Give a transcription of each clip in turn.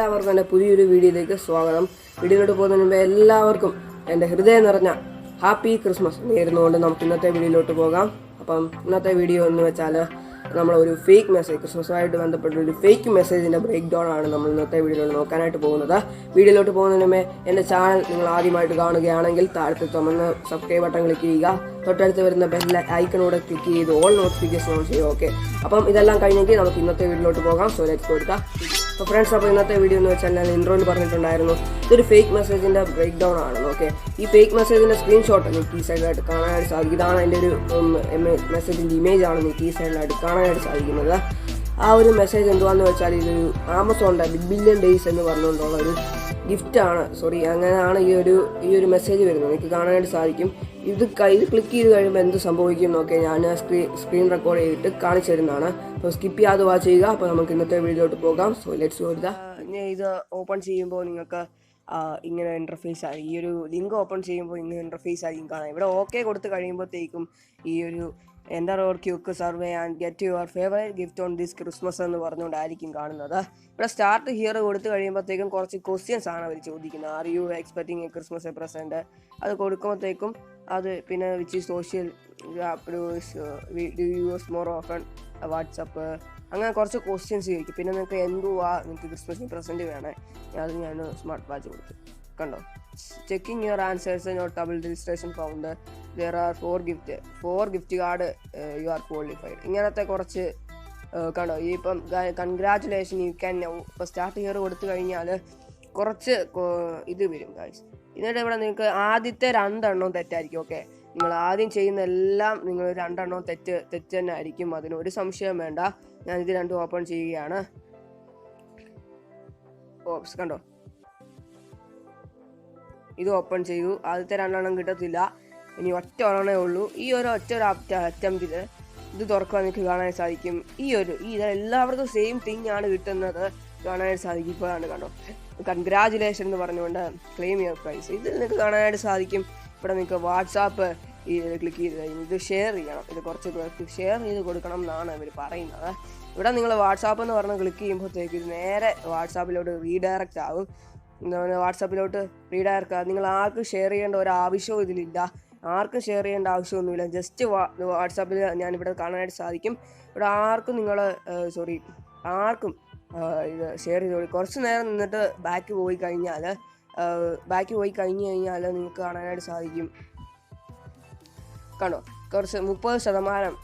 എല്ലാവർക്കും എൻ്റെ പുതിയൊരു വീഡിയോയിലേക്ക് സ്വാഗതം. വീഡിയോയിലോട്ട് പോകുന്നതിന് മുമ്പ് എല്ലാവർക്കും എൻ്റെ ഹൃദയം നിറഞ്ഞ ഹാപ്പി ക്രിസ്മസ് നേരുന്നുകൊണ്ട് നമുക്ക് ഇന്നത്തെ വീഡിയോയിലോട്ട് പോകാം. അപ്പം ഇന്നത്തെ വീഡിയോ എന്ന് വെച്ചാൽ നമ്മളൊരു ഫേക്ക് മെസ്സേജ്, ക്രിസ്മസുമായിട്ട് ബന്ധപ്പെട്ട ഒരു ഫേക്ക് മെസ്സേജിൻ്റെ ബ്രേക്ക് ഡൗൺ ആണ് നമ്മൾ ഇന്നത്തെ വീഡിയോയിൽ നോക്കാനായിട്ട് പോകുന്നത്. വീഡിയോയിലോട്ട് പോകുന്നതിന് മുമ്പേ എൻ്റെ ചാനൽ നിങ്ങൾ ആദ്യമായിട്ട് കാണുകയാണെങ്കിൽ താഴത്തെ ചുമന്ന സബ്സ്ക്രൈബ് ബട്ടൺ ക്ലിക്ക് ചെയ്യുക. തൊട്ടടുത്ത് വരുന്ന ബെൽ ഐക്കണോടെ ക്ലിക്ക് ചെയ്ത് ഓൾ നോട്ടിഫിക്കേഷൻ ഓൺ ചെയ്യുക. ഓക്കെ, അപ്പം ഇതെല്ലാം കഴിഞ്ഞെങ്കിൽ നമുക്ക് ഇന്നത്തെ വീഡിയോയിലോട്ട് പോകാം. സോ ലെറ്റ്സ് കൊടുക്കാം. അപ്പോൾ ഫ്രണ്ട്സ്, അപ്പോൾ ഇന്നത്തെ വീഡിയോ എന്ന് വെച്ചാൽ ഞാൻ ഇൻട്രോയിൽ പറഞ്ഞിട്ടുണ്ടായിരുന്നു ഇതൊരു ഫേക്ക് മെസ്സേജിൻ്റെ ബ്രേക്ക് ഡൗൺ ആണെന്ന്. ഓക്കെ, ഈ ഫേക്ക് മെസ്സേജിൻ്റെ സ്ക്രീൻഷോട്ട് നിങ്ങൾക്ക് ഈ സൈഡിലായിട്ട് കാണാനായിട്ട് സാധിക്കും. ഇതാണ് എൻ്റെ ഒരു മെസ്സേജിൻ്റെ ഇമേജ് ആണ് നിങ്ങൾക്ക് ഈ സൈഡിലായിട്ട് കാണാനായിട്ട് സാധിക്കുന്നത്. ആ ഒരു മെസ്സേജ് എന്തുവാന്ന് വെച്ചാൽ ഇതൊരു ആമസോണിൻ്റെ ബിഗ് ബില്യൺ ഡേയ്സ് എന്ന് പറഞ്ഞുകൊണ്ടുള്ള ഒരു ഗിഫ്റ്റാണ്. അങ്ങനെയാണ് ഈ ഒരു മെസ്സേജ് വരുന്നത്. നിങ്ങൾക്ക് കാണാനായിട്ട് സാധിക്കും. ഇത് ക്ലിക്ക് ചെയ്ത് കഴിയുമ്പോൾ എന്ത് സംഭവിക്കും എന്നൊക്കെ ഞാൻ സ്ക്രീൻ റെക്കോർഡ് ചെയ്തിട്ട് കാണിച്ചു തരുന്നതാണ്. അപ്പോൾ സ്കിപ്പ് ചെയ്യാതെ വാച്ച് ചെയ്യുക. അപ്പോൾ നമുക്ക് ഇന്നത്തെ വീഡിയോയിലോട്ട് പോകാം. So let's go. ഇത് ഓപ്പൺ ചെയ്യുമ്പോൾ നിങ്ങൾക്ക് ഇങ്ങനെ ഇൻ്റർഫേസ് ആയി. ഈ ഒരു ലിങ്ക് ഓപ്പൺ ചെയ്യുമ്പോൾ ഇങ്ങനെ ഇൻ്റർഫേസ് ആയിരിക്കും കാണാം. ഇവിടെ ഓക്കെ കൊടുത്ത് കഴിയുമ്പോഴത്തേക്കും ഈ ഒരു enter or quake survey and get your favourite gift on this Christmas എന്ന് പറഞ്ഞുകൊണ്ടായിരിക്കും കാണുന്നത്. ഇവിടെ സ്റ്റാർട്ട് ഹിയർ കൊടുത്ത് കഴിയുമ്പോഴത്തേക്കും കുറച്ച് ക്വസ്റ്റ്യൻസ് ആണ് അവർ ചോദിക്കുന്നത്. Are you expecting A Christmas A present? അത് കൊടുക്കുമ്പോഴത്തേക്കും അത് പിന്നെ വിച്ച് ഈ social do use more often WhatsApp, അങ്ങനെ കുറച്ച് ക്വസ്റ്റ്യൻസ് ചോദിക്കും. പിന്നെ നിങ്ങൾക്ക് നിങ്ങൾക്ക് ക്രിസ്മസിന് പ്രസൻറ്റ് വേണേ, അത് ഞാൻ സ്മാർട്ട് വാച്ച് കൊടുത്തു. കണ്ടോ, checking your answers not double registration found, there are four gift card, you are qualified. ഇങ്ങനത്തെ കുറച്ച് കണ്ടോ. ഈ ഇപ്പം കൺഗ്രാറ്റുലേഷൻ യു ക്യാൻ നൗ. ഇപ്പോൾ സ്റ്റാർട്ട് ഹിയർ കൊടുത്തു കഴിഞ്ഞാൽ കുറച്ച് ഇത് വരും ഗൈസ്. എന്നിട്ട് ഇവിടെ നിങ്ങൾക്ക് ആദ്യത്തെ 2 എണ്ണവും തെറ്റായിരിക്കും. ഓക്കെ, നിങ്ങൾ ആദ്യം ചെയ്യുന്ന എല്ലാം നിങ്ങൾ 2 എണ്ണവും തെറ്റ് തന്നെ ആയിരിക്കും. അതിനൊരു സംശയം വേണ്ട. ഞാനിത് 2 ഓപ്പൺ ചെയ്യുകയാണ്. കണ്ടോ, ഇത് ഓപ്പൺ ചെയ്തു. ആദ്യത്തെ 2 എണ്ണം കിട്ടത്തില്ല. ഇനി ഒറ്റ ഒരെണ്ണേ ഉള്ളൂ. ഈ ഒരു അറ്റംപ്റ്റിൽ ഇത് തുറക്കാൻ നിങ്ങൾക്ക് കാണാൻ സാധിക്കും. ഇത് എല്ലാവർക്കും സെയിം തിങ് ആണ് കിട്ടുന്നത് കാണാനായിട്ട് സാധിക്കും. ഇപ്പോഴാണ് കണ്ടോ, കൺഗ്രാജുലേഷൻ എന്ന് പറഞ്ഞുകൊണ്ട് ക്ലെയിം യുവർ പ്രൈസ്. ഇത് നിങ്ങൾക്ക് കാണാനായിട്ട് സാധിക്കും. ഇവിടെ നിങ്ങൾക്ക് വാട്സാപ്പ് ക്ലിക്ക് ചെയ്ത് കഴിഞ്ഞ് ഇത് ഷെയർ ചെയ്യണം. ഇത് കുറച്ച് പേർക്ക് ഷെയർ ചെയ്ത് കൊടുക്കണം എന്നാണ് ഇവർ പറയുന്നത്. ഇവിടെ നിങ്ങൾ വാട്സാപ്പ് എന്ന് പറഞ്ഞ് ക്ലിക്ക് ചെയ്യുമ്പോഴത്തേക്ക് ഇത് നേരെ വാട്സാപ്പിലോട്ട് റീഡയറക്റ്റ് ആകും. വാട്സാപ്പിലോട്ട് റീഡയറക്റ്റ് ആകും. നിങ്ങൾ ആർക്കും ഷെയർ ചെയ്യേണ്ട ഒരു ആവശ്യവും ഇതിലില്ല. ആർക്കും ഷെയർ ചെയ്യേണ്ട ആവശ്യമൊന്നുമില്ല. ജസ്റ്റ് വാട്സാപ്പിൽ ഞാനിവിടെ കാണാനായിട്ട് സാധിക്കും. ഇവിടെ ആർക്കും ഇത് ഷെയർ ചെയ്ത് കുറച്ച് നേരം നിന്നിട്ട് ബാക്ക് പോയി കഴിഞ്ഞാൽ നിങ്ങൾക്ക് കാണാനായിട്ട് സാധിക്കും. കണ്ടോ, കുറച്ച് 30%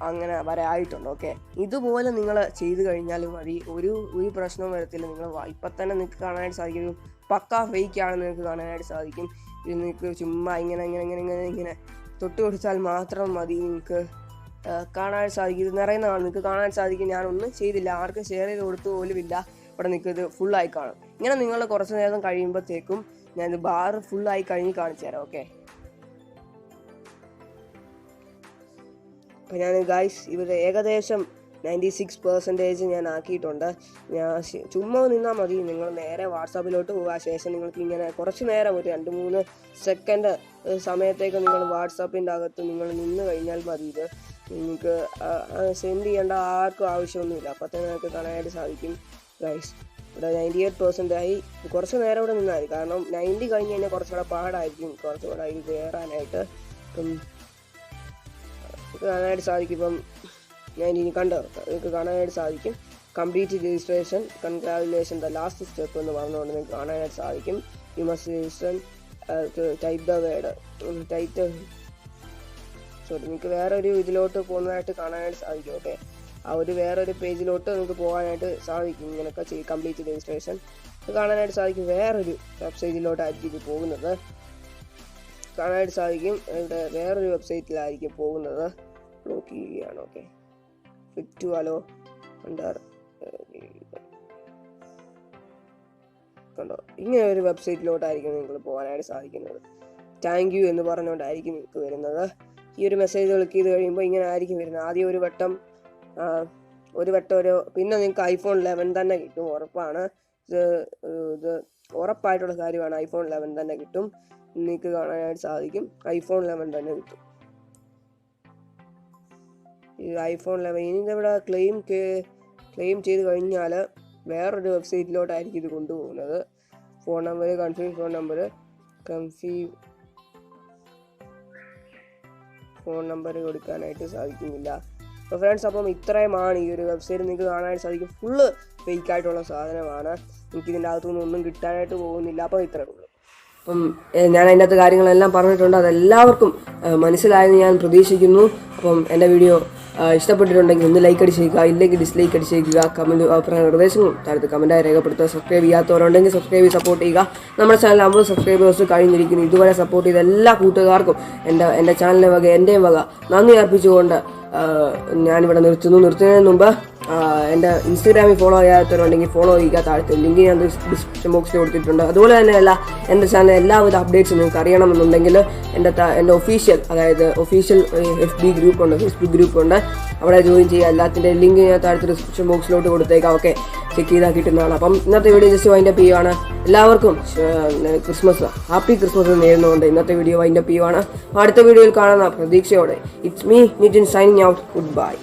അങ്ങനെ വരെ ആയിട്ടുണ്ട്. ഓക്കെ, ഇതുപോലെ നിങ്ങൾ ചെയ്ത് കഴിഞ്ഞാലും മതി. ഒരു പ്രശ്നവും വരത്തില്ല. നിങ്ങൾ ഇപ്പം തന്നെ നിങ്ങൾക്ക് കാണാനായിട്ട് സാധിക്കും. പക്കാ ഫേക്ക് ആണെന്ന് നിങ്ങൾക്ക് കാണാനായിട്ട് സാധിക്കും. ഇത് നിങ്ങൾക്ക് ചുമ്മാ ഇങ്ങനെ തൊട്ട് കൊടുത്താൽ മാത്രം മതി നിങ്ങൾക്ക് കാണാനായിട്ട് സാധിക്കും. ഇത് നിറയുന്നതാണ് നിങ്ങൾക്ക് കാണാൻ സാധിക്കും. ഞാനൊന്നും ചെയ്തില്ല, ആർക്കും ഷെയർ ചെയ്ത് കൊടുത്തു പോലുമില്ല. ഇവിടെ നിങ്ങൾക്ക് ഇത് ഫുള്ളായി കാണും. ഇങ്ങനെ നിങ്ങൾ കുറച്ച് നേരം കഴിയുമ്പോഴത്തേക്കും ഞാനിത് ബാർ ഫുള്ളായി കഴിഞ്ഞ് കാണിച്ചു തരാം. ഓക്കെ, അപ്പോൾ ഞാൻ ഗൈസ് ഇവിടെ ഏകദേശം 96% ഞാൻ ആക്കിയിട്ടുണ്ട്. ഞാൻ ചുമ്മാ നിന്നാൽ മതി. നിങ്ങൾ നേരെ വാട്സാപ്പിലോട്ട് പോകുക. ശേഷം നിങ്ങൾക്ക് ഇങ്ങനെ കുറച്ച് നേരം ഒരു 2-3 സെക്കൻഡ് സമയത്തേക്ക് നിങ്ങൾ വാട്സാപ്പിൻ്റെ അകത്ത് നിങ്ങൾ നിന്ന് കഴിഞ്ഞാൽ മതി. ഇത് നിങ്ങൾക്ക് സെൻഡ് ചെയ്യേണ്ട ആർക്കും ആവശ്യമൊന്നുമില്ല. അപ്പോൾ തന്നെ നിങ്ങൾക്ക് കാണാനായിട്ട് സാധിക്കും ഗൈസ്. ഇവിടെ 98% ആയി. കുറച്ച് നേരം ഇവിടെ നിന്നാൽ മതി. കാരണം 90 കഴിഞ്ഞ് കഴിഞ്ഞാൽ കുറച്ചുകൂടെ പാടായിരിക്കും, കുറച്ചുകൂടെ ഇത് കയറാനായിട്ട്. ഇപ്പം കാണാനായിട്ട് സാധിക്കും. ഇപ്പം ഞാൻ ഇനി നിങ്ങൾക്ക് കാണാനായിട്ട് സാധിക്കും. Complete registration, congratulation the last step എന്ന് പറഞ്ഞുകൊണ്ട് നിങ്ങൾക്ക് കാണാനായിട്ട് സാധിക്കും. You must register type the word നിങ്ങൾക്ക് വേറൊരു ഇതിലോട്ട് പോകുന്നതായിട്ട് കാണാനായിട്ട് സാധിക്കും. ഓക്കെ, വേറൊരു പേജിലോട്ട് നിങ്ങൾക്ക് പോകാനായിട്ട് സാധിക്കും. ഇങ്ങനെയൊക്കെ കംപ്ലീറ്റ് രജിസ്ട്രേഷൻ കാണാനായിട്ട് സാധിക്കും. വേറൊരു വെബ്സൈറ്റിലോട്ടായിരിക്കും ഇത് പോകുന്നത് കാണാനായിട്ട് സാധിക്കും. ഇവിടെ വേറൊരു വെബ്സൈറ്റിലായിരിക്കും പോകുന്നത്. ബ്ലോക്ക് ചെയ്യുകയാണ്. Okay, fit to allow under കണ്ടോ, ഇങ്ങനെ ഒരു വെബ്സൈറ്റിലോട്ടായിരിക്കും നിങ്ങൾ പോകാനായിട്ട് സാധിക്കുന്നത്. താങ്ക് യു എന്ന് പറഞ്ഞുകൊണ്ടായിരിക്കും നിങ്ങൾക്ക് വരുന്നത്. ഈ ഒരു മെസ്സേജ് ക്ലിക്ക് ചെയ്ത് കഴിയുമ്പോൾ ഇങ്ങനെ ആയിരിക്കും വരുന്നത്. ആദ്യം ഒരു വട്ടം പിന്നെ നിങ്ങൾക്ക് iPhone 11 തന്നെ കിട്ടും, ഉറപ്പാണ്. ഇത് ഉറപ്പായിട്ടുള്ള കാര്യമാണ്. iPhone 11 തന്നെ കിട്ടും. നിങ്ങൾക്ക് കാണാനായിട്ട് സാധിക്കും. iPhone 11 തന്നെ കിട്ടും. ഈ iPhone 11 ഇനി ഇവിടെ ക്ലെയിം ചെയ്ത് കഴിഞ്ഞാൽ വേറൊരു വെബ്സൈറ്റിലോട്ടായിരിക്കും ഇത് കൊണ്ടുപോകുന്നത്. ഫോൺ നമ്പർ കൊടുക്കാനായിട്ട് സാധിക്കുന്നില്ല. അപ്പോൾ ഫ്രണ്ട്സ്, അപ്പം ഇത്രയുമാണ് ഈ ഒരു വെബ്സൈറ്റ്. നിങ്ങൾക്ക് കാണാനായിട്ട് സാധിക്കും, ഫുള്ള് ഫേക്കായിട്ടുള്ള സാധനമാണ്. എനിക്കിതിൻ്റെ അകത്തുനിന്ന് ഒന്നും കിട്ടാനായിട്ട് പോകുന്നില്ല. അപ്പോൾ ഇത്രയേ ഉള്ളൂ. അപ്പം ഞാൻ അതിൻ്റെ അകത്ത് കാര്യങ്ങളെല്ലാം പറഞ്ഞിട്ടുണ്ട്. അതെല്ലാവർക്കും മനസ്സിലായെന്ന് ഞാൻ പ്രതീക്ഷിക്കുന്നു. അപ്പം എൻ്റെ വീഡിയോ ഇഷ്ടപ്പെട്ടിട്ടുണ്ടെങ്കിൽ ഒന്ന് ലൈക്ക് അടിച്ചേക്കുക, ഇല്ലെങ്കിൽ ഡിസ്ലൈക്ക് അടിച്ചേക്കുക. കമൻറ്റ് അഭിപ്രായ നിർദ്ദേശങ്ങളും താഴത്ത് കമൻറ്റായി രേഖപ്പെടുത്തുക. സബ്സ്ക്രൈബ് ചെയ്യാത്തവരുണ്ടെങ്കിൽ സബ്സ്ക്രൈബ് ചെയ്ത് സപ്പോർട്ട് ചെയ്യുക. നമ്മുടെ ചാനൽ 50 സബ്സ്ക്രൈബേഴ്സ് കഴിഞ്ഞിരിക്കുന്നു. ഇതുവരെ സപ്പോർട്ട് ചെയ്ത എല്ലാ കൂട്ടുകാർക്കും എൻ്റെ ചാനലിൻ്റെ വക എൻ്റെയും വക നന്ദി അർപ്പിച്ചുകൊണ്ട് ഞാനിവിടെ നിർത്തുന്നതിന് മുമ്പ് എൻ്റെ ഇൻസ്റ്റഗ്രാമിൽ ഫോളോ ചെയ്യാത്തവരുണ്ടെങ്കിൽ ഫോളോ ചെയ്യുക. താഴത്തെ ലിങ്ക് ഞാൻ ഡിസ്ക്രിപ്ഷൻ ബോക്സിൽ കൊടുത്തിട്ടുണ്ട്. അതുപോലെ തന്നെയല്ല, എൻ്റെ ചാനൽ എല്ലാവിധ അപ്ഡേറ്റ്സും നിങ്ങൾക്ക് അറിയണമെന്നുണ്ടെങ്കിൽ എൻ്റെ ഒഫീഷ്യൽ FB ഗ്രൂപ്പുണ്ട്, ഫേസ്ബുക്ക് ഗ്രൂപ്പുണ്ട്. അവിടെ ജോയിൻ ചെയ്യുക. എല്ലാത്തിൻ്റെ ലിങ്ക് ഞാൻ താഴത്തെ ഡിസ്ക്രിപ്ഷൻ ബോക്സിലോട്ട് കൊടുത്തേക്കാം. ഓക്കെ, ചെക്ക് ചെയ്താൽ കിട്ടുന്നതാണ്. അപ്പം ഇന്നത്തെ വീഡിയോ ജസ്റ്റ് വൈൻഡപ്പ് ചെയ്യുവാണ്. എല്ലാവർക്കും ഹാപ്പി ക്രിസ്മസ് നേരുന്നുകൊണ്ട് ഇന്നത്തെ വീഡിയോ വൈൻഡപ്പ് ചെയ്യുവാണ്. അടുത്ത വീഡിയോയിൽ കാണുന്ന പ്രതീക്ഷയോടെ it's me Nizhyn signing out. Good bye.